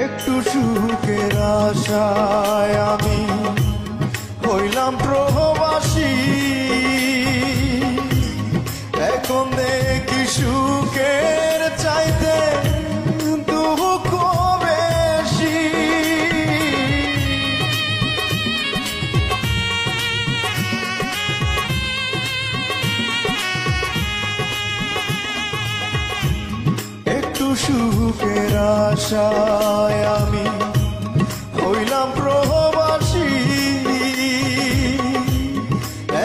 একটু সুখের আশায় আমি হইলাম প্রবাসী। এখন দেখি সুখের চাইতে দুঃখ বেশি। একটু সুখের আশায় আমি হইলাম প্রবাসী।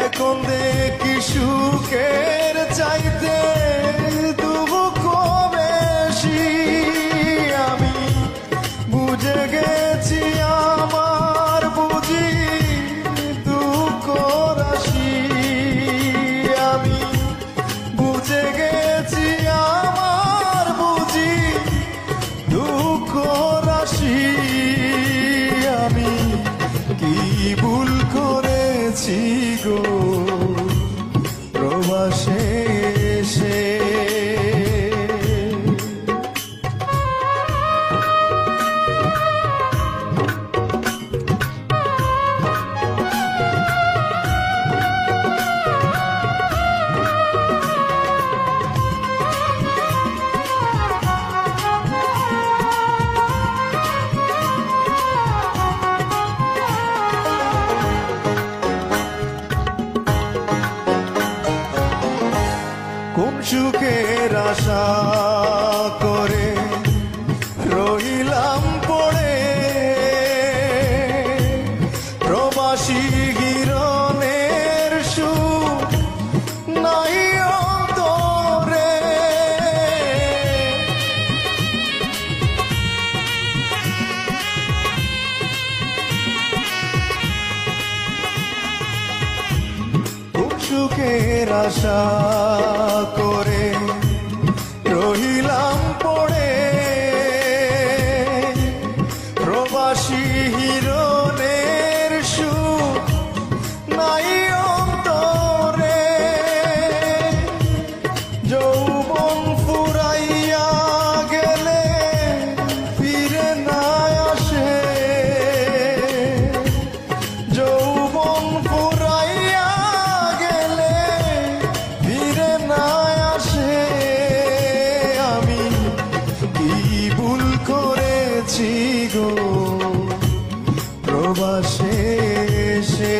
এখন দেখি সুখের চাইতে দুঃখ বেশি। আমি বুঝে গেছি আমার বুঝি দুঃখ রাশি। আমি বুঝে গেছি আমার বুঝি দুঃখ রাশি। আমি কি ভুল করেছি গো প্রবাসে এসে। কোন সুখের আশা করে রইলাম পড়ে প্রবাসী হিরণের সুখ নাই অন্তরে। কোন সুখের আশা করে রহিলাম পড়ে প্রবাসী হিরণের সুখ নাই অন্তরে। যৌবন ফুরাইয়া গেলে ফিরে না আসে। যৌবন ফুরাইয়া গেলে ফিরে না আসে। আমি কি ভুল করেছি গো প্রবাসে এসে।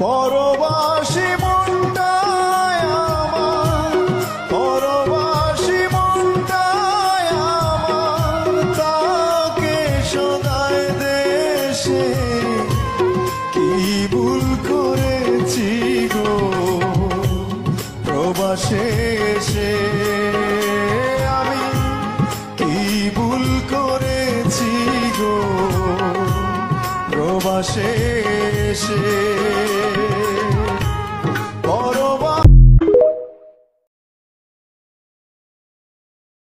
পরবাসী মনটায় আমার, পরবাসী মনটায় আমার, তাকে সদায় দেশে। কি ভুল করেছি গো প্রবাসে এসে। আমি কি ভুল করেছি গো প্রবাসে এসে।